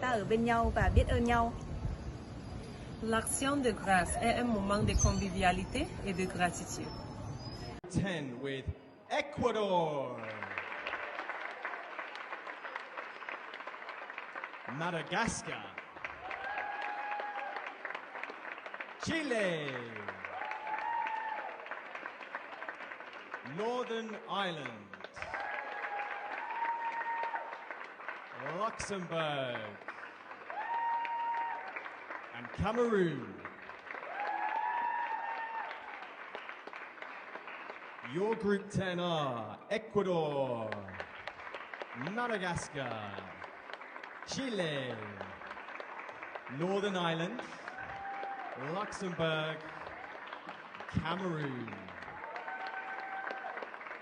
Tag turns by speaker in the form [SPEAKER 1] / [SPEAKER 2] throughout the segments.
[SPEAKER 1] ta ở bên nhau và biết ơn nhau.
[SPEAKER 2] L'action de grâce est un moment de convivialité et de gratitude.
[SPEAKER 3] 10 with Ecuador, Madagascar, Chile, Northern Ireland, Luxembourg, and Cameroon. Your group 10 are Ecuador, Madagascar, Chile, Northern Ireland, Luxembourg, Cameroon.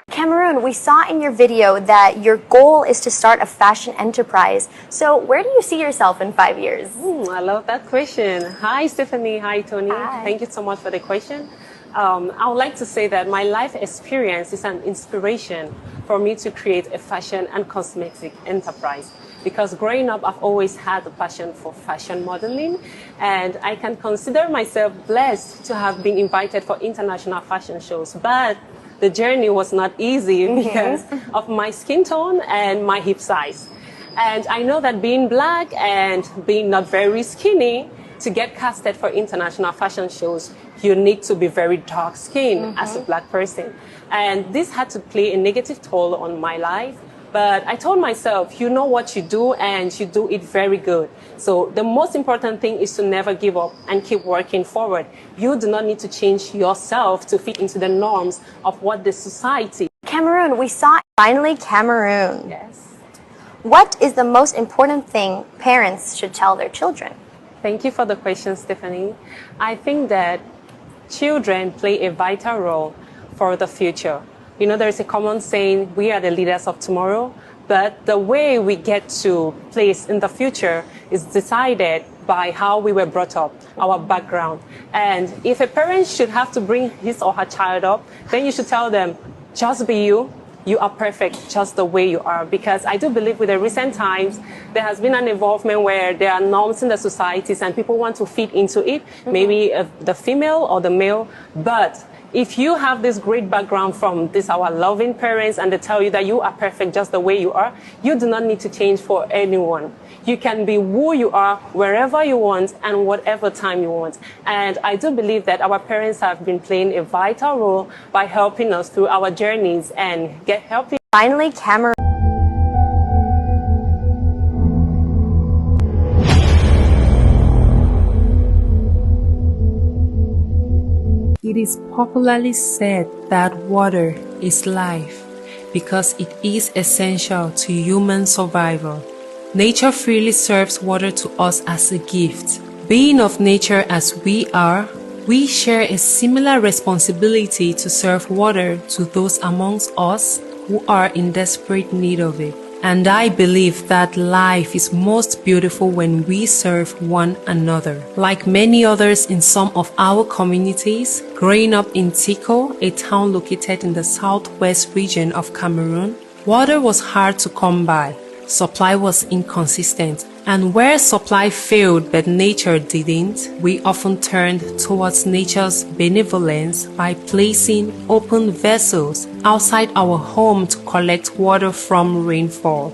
[SPEAKER 4] Cameroon, we saw in your video that your goal is to start a fashion enterprise. So where do you see yourself in 5 years?
[SPEAKER 5] I love that question. Hi, Stephanie. Hi, Tony.
[SPEAKER 4] Hi.
[SPEAKER 5] Thank you so much for the question. I would like to say that my life experience is an inspiration for me to create a fashion and cosmetic enterprise. Because growing up, I've always had a passion for fashion modeling, and I can consider myself blessed to have been invited for international fashion shows. But the journey was not easy because of my skin tone and my hip size. And I know that being black and being not very skinny, to get casted for international fashion shows, you need to be very dark skinned as a black person. And this had to play a negative toll on my life. But I told myself, you know what you do and you do it very good. So the most important thing is to never give up and keep working forward. You do not need to change yourself to fit into the norms of what the society.
[SPEAKER 4] Cameroon, we saw finally Cameroon.
[SPEAKER 5] Yes.
[SPEAKER 4] What is the most important thing parents should tell their children?
[SPEAKER 5] Thank you for the question, Stephanie. I think that children play a vital role for the future. You know, there's a common saying, we are the leaders of tomorrow, but the way we get to place in the future is decided by how we were brought up, our background. And if a parent should have to bring his or her child up, then you should tell them, just be you. You are perfect just the way you are. Because I do believe with the recent times, there has been an involvement where there are norms in the societies and people want to fit into it, maybe the female or the male. But if you have this great background from our loving parents and they tell you that you are perfect just the way you are, you do not need to change for anyone. You can be who you are wherever you want and whatever time you want. And I do believe that our parents have been playing a vital role by helping us through our journeys and helping.
[SPEAKER 4] Finally, Cameroon.
[SPEAKER 6] It is popularly said that water is life because it is essential to human survival. Nature freely serves water to us as a gift. Being of nature as we are, we share a similar responsibility to serve water to those amongst us who are in desperate need of it. And I believe that life is most beautiful when we serve one another. Like many others in some of our communities, growing up in Tiko, a town located in the southwest region of Cameroon, water was hard to come by. Supply was inconsistent, and where supply failed but nature didn't, we often turned towards nature's benevolence by placing open vessels outside our home to collect water from rainfall.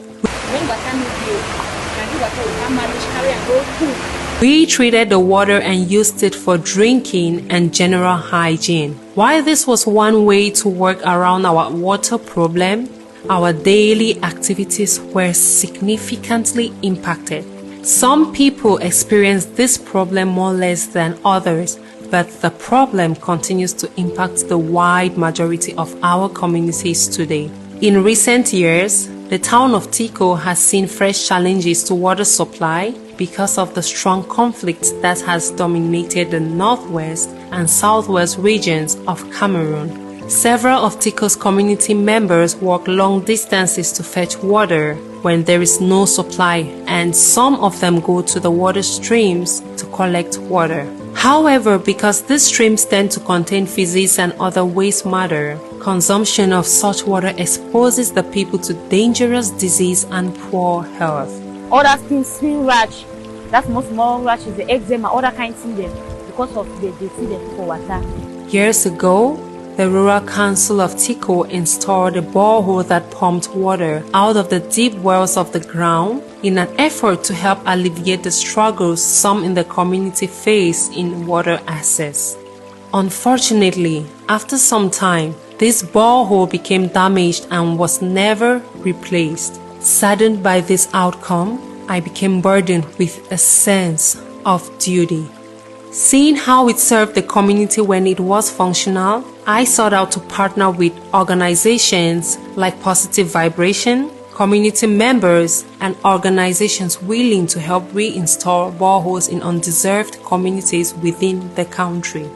[SPEAKER 6] We treated the water and used it for drinking and general hygiene. While this was one way to work around our water problem, our daily activities were significantly impacted. Some people experience this problem more or less than others, but the problem continues to impact the wide majority of our communities today. In recent years, the town of Tiko has seen fresh challenges to water supply because of the strong conflict that has dominated the northwest and southwest regions of Cameroon. Several of Tiko's community members walk long distances to fetch water when there is no supply, and some of them go to the water streams to collect water. However, because these streams tend to contain feces and other waste matter, consumption of such water exposes the people to dangerous disease and poor health.
[SPEAKER 7] other things, skin rash. That's most more rash is the eczema, other kinds of them because of the dirty for water.
[SPEAKER 6] Years ago, the Rural Council of Tico installed a borehole that pumped water out of the deep wells of the ground in an effort to help alleviate the struggles some in the community face in water access. Unfortunately, after some time, this borehole became damaged and was never replaced. Saddened by this outcome, I became burdened with a sense of duty. Seeing how it served the community when it was functional, I sought out to partner with organizations like Positive Vibration, community members, and organizations willing to help reinstall boreholes in undeserved communities within the country.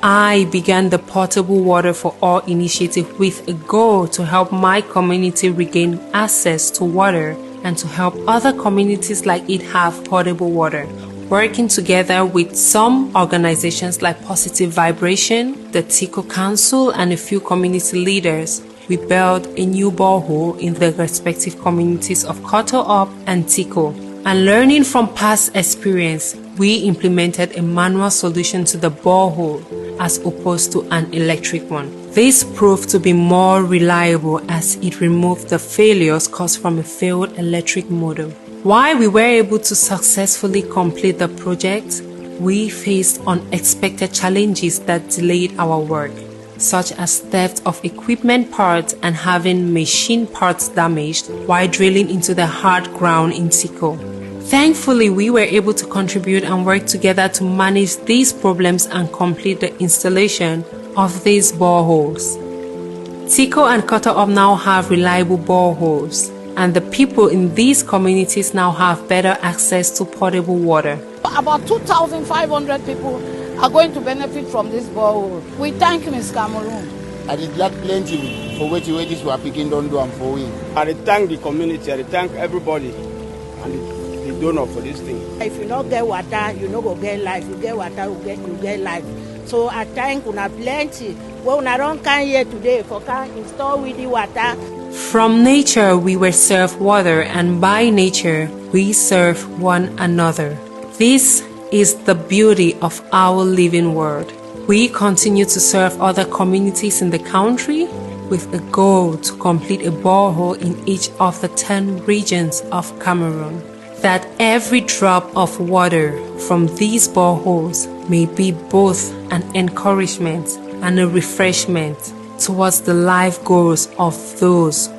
[SPEAKER 6] I began the Portable Water for All initiative with a goal to help my community regain access to water and to help other communities like it have potable water. Working together with some organizations like Positive Vibration, the Tico Council, and a few community leaders, we built a new borehole in the respective communities of Koto Up and Tico. And learning from past experience, we implemented a manual solution to the borehole as opposed to an electric one. This proved to be more reliable as it removed the failures caused from a failed electric motor. While we were able to successfully complete the project, we faced unexpected challenges that delayed our work, such as theft of equipment parts and having machine parts damaged while drilling into the hard ground in Tico. Thankfully, we were able to contribute and work together to manage these problems and complete the installation of these boreholes. Tico and Koto Up now have reliable boreholes, and the people in these communities now have better access to potable water.
[SPEAKER 8] About 2,500 people are going to benefit from this borehole. We thank Miss Cameroon.
[SPEAKER 9] I did that plenty for which wages were picking don't do and for we.
[SPEAKER 10] I thank the community, I thank everybody and the donor for this thing.
[SPEAKER 11] If you not get water, you no go get life. You get water, you get life. So I thank una plenty. Well, una don't come here today for can install with the water.
[SPEAKER 6] From nature we were served water, and by nature we serve one another. This is the beauty of our living world. We continue to serve other communities in the country with a goal to complete a borehole in each of the 10 regions of Cameroon, that every drop of water from these boreholes may be both an encouragement and a refreshment towards the life goals of those